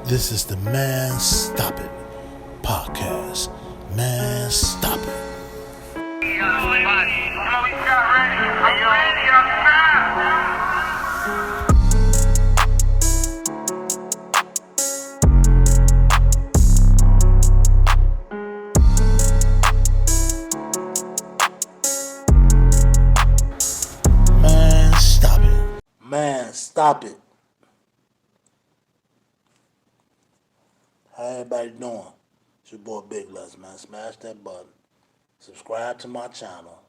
This is the Man Stop It podcast. Man Stop It. Man Stop It. Man Stop It. How everybody doing? It's your boy Big Luz, man. Smash that button. Subscribe to my channel.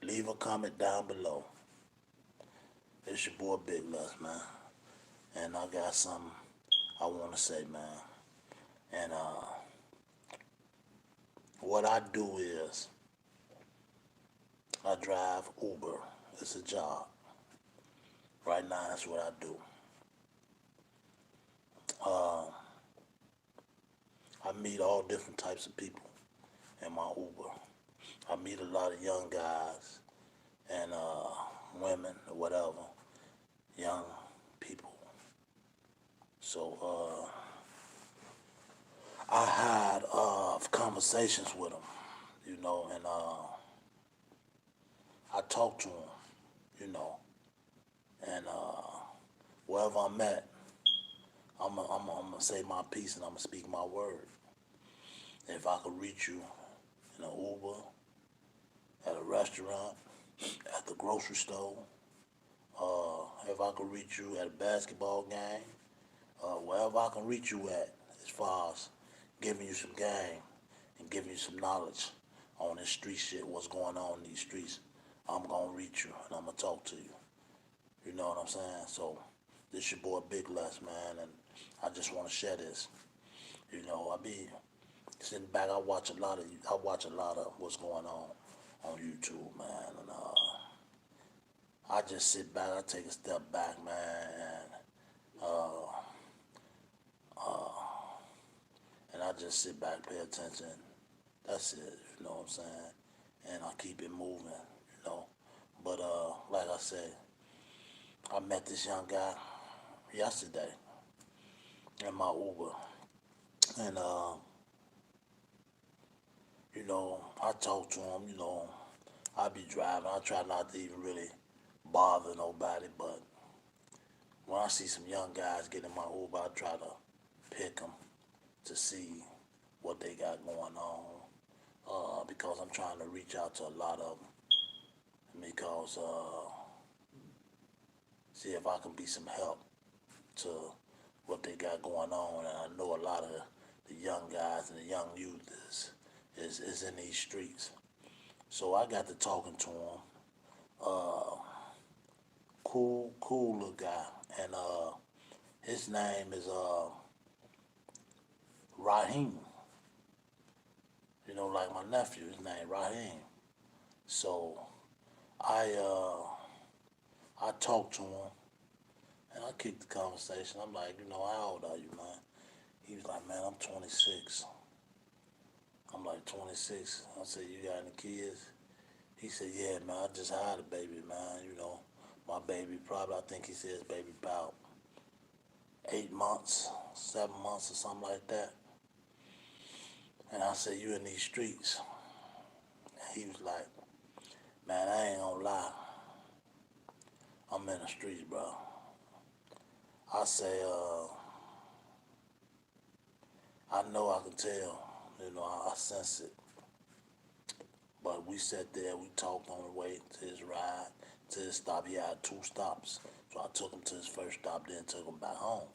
Leave a comment down below. It's your boy Big Luz, man. And I got something I want to say, man. And what I do is I drive Uber. It's a job. Right now, that's what I do. I meet all different types of people in my Uber. I meet a lot of young guys and women or whatever, young people. So I had conversations with them, and I talk to them, and wherever I'm at, I'm gonna say my piece and I'm gonna speak my word. If I could reach you in an Uber, at a restaurant, at the grocery store, if I could reach you at a basketball game, wherever I can reach you at, as far as giving you some game and giving you some knowledge on this street shit, what's going on in these streets, I'm gonna reach you and I'm gonna talk to you. You know what I'm saying? So this your boy Big Luz, man, and I just want to share this. I be sitting back. I watch a lot of what's going on YouTube, man, and I just sit back. I take a step back, man, and I just sit back, pay attention. That's it. You know what I'm saying? And I keep it moving. But like I said, I met this young guy yesterday in my Uber, and I talk to him. I be driving. I try not to even really bother nobody, but when I see some young guys get in my Uber, I try to pick them to see what they got going on, because I'm trying to reach out to a lot of them, because see if I can be some help to what they got going on. And I know a lot of the young guys and the young youth is in these streets. So I got to talking to him. Cool little guy, and his name is Raheem. Like my nephew, his name Raheem. So I talked to him, and I kicked the conversation. I'm like, how old are you, man? He was like, man, I'm 26. I'm like, 26? I said, you got any kids? He said, yeah, man, I just had a baby, man. My baby probably, I think he said his baby about 8 months, 7 months or something like that. And I said, you in these streets? And he was like, man, I ain't gonna lie. I'm in the streets, bro. I say, I know I can tell, I sense it. But we sat there, we talked on the way to his ride, to his stop. He had 2 stops. So I took him to his first stop, then took him back home.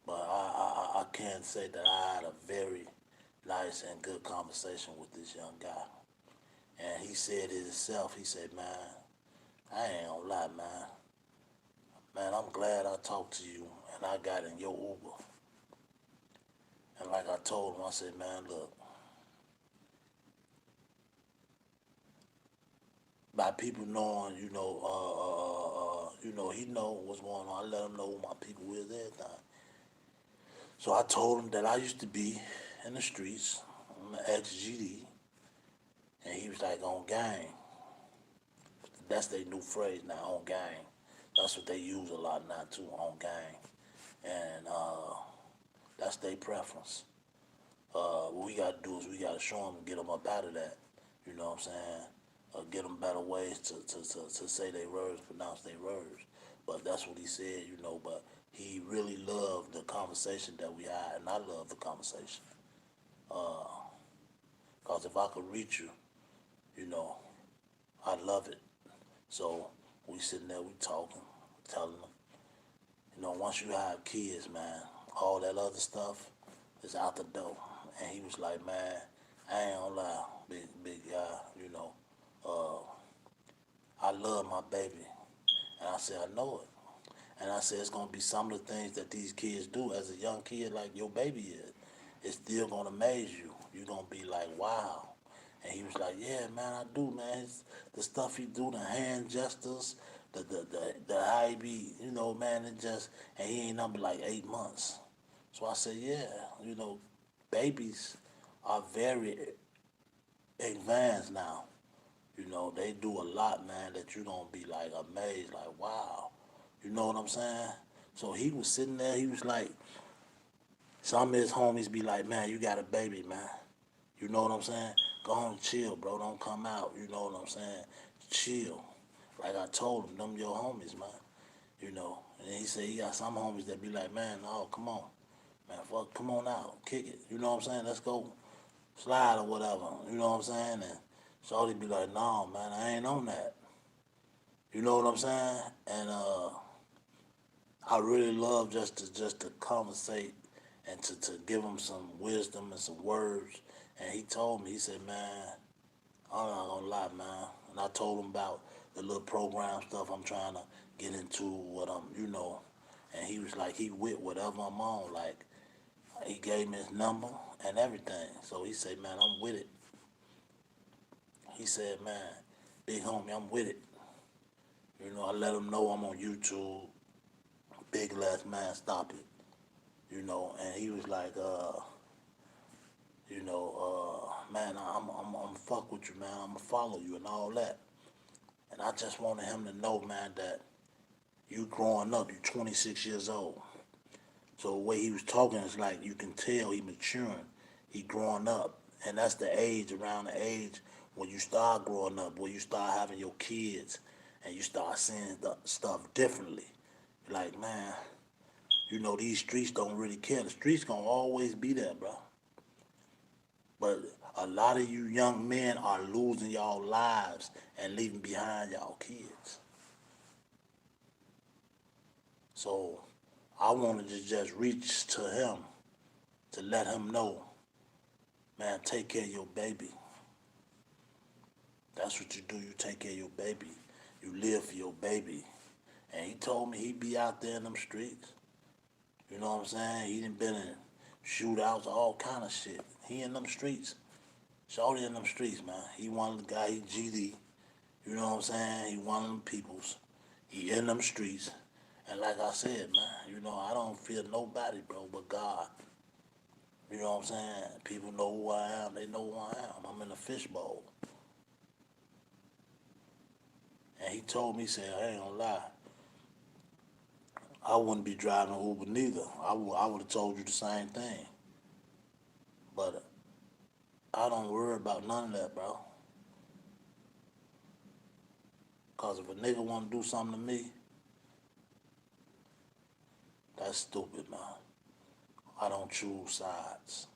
But I can't say that I had a very nice and good conversation with this young guy. And he said it himself. He said, man, I ain't gonna lie, man. Man, I'm glad I talked to you and I got in your Uber. And like I told him, I said, man, look, by people knowing, he know what's going on. I let him know who my people is, everything. So I told him that I used to be in the streets, on the ex-GD, and he was like, on gang. That's their new phrase now, on gang. That's what they use a lot now too, on gang. And their preference. What we got to do is we got to show them and get them up out of that. You know what I'm saying? Get them better ways to say their words, pronounce their words. But that's what he said, you know. But he really loved the conversation that we had, and I love the conversation. Because if I could reach you, you know, I love it. So we sitting there, we talking, telling them, you know, once you have kids, man, all that other stuff is out the door. And he was like, man, I ain't gonna lie, big guy, you know, I love my baby. And I said, I know it. And I said, it's gonna be some of the things that these kids do as a young kid, like your baby is. It's still gonna amaze you. You're gonna be like, wow. And he was like, yeah, man, I do, man. The stuff he do, the hand gestures, the how he be, you know, man, it just, and he ain't number like 8 months. So I said, yeah, you know, babies are very advanced now. You know, they do a lot, man, that you gonna be like amazed, like, wow. You know what I'm saying? So he was sitting there, he was like, some of his homies be like, man, you got a baby, man. You know what I'm saying? Go home, chill, bro. Don't come out. You know what I'm saying? Chill. Like I told him, them your homies, man. You know. And he said he got some homies that be like, man, no, come on. Man, fuck, come on out. Kick it. You know what I'm saying? Let's go slide or whatever. You know what I'm saying? And Shorty be like, no, man, I ain't on that. You know what I'm saying? And I really love just to conversate and to give him some wisdom and some words. And he told me, he said, man, I'm not gonna lie, man. And I told him about the little program stuff I'm trying to get into, what I'm, you know. And he was like, he with whatever I'm on. Like, he gave me his number and everything. So he said, man, I'm with it. He said, man, big homie, I'm with it. You know, I let him know I'm on YouTube. Big less man, stop it. You know, and he was like, man, I'm fuck with you, man. I'm gonna follow you and all that. And I just wanted him to know, man, that you growing up, you 26 years old. So the way he was talking is like you can tell he maturing, he growing up, and that's the age, around the age when you start growing up, when you start having your kids, and you start seeing the stuff differently. Like, man, you know these streets don't really care. The streets gonna always be there, bro. But a lot of you young men are losing y'all lives and leaving behind y'all kids. So I wanted to just reach to him to let him know, man, take care of your baby. That's what you do. You take care of your baby. You live for your baby. And he told me he be out there in them streets. You know what I'm saying? He done been in shootouts, all kind of shit. He in them streets. Shorty in them streets, man. He one of the guy, he GD. You know what I'm saying? He one of them peoples. He in them streets. And like I said, man, you know, I don't fear nobody, bro, but God. You know what I'm saying? People know who I am. They know who I am. I'm in a fishbowl. And he told me, he said, I ain't gonna lie. I wouldn't be driving Uber neither. I would have told you the same thing. But I don't worry about none of that, bro. Because if a nigga want to do something to me, that's stupid, man. I don't choose sides.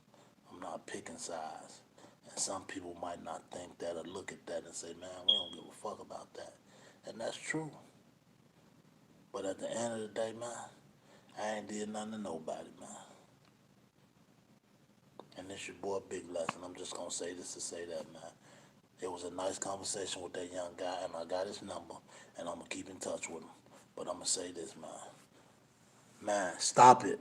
I'm not picking sides. And some people might not think that or look at that and say, man, we don't give a fuck about that. And that's true. But at the end of the day, man, I ain't did nothing to nobody, man. And this your boy Big Lesson. I'm just gonna say this to say that, man. It was a nice conversation with that young guy, and I got his number, and I'm gonna keep in touch with him. But I'm gonna say this, man. Man, stop it.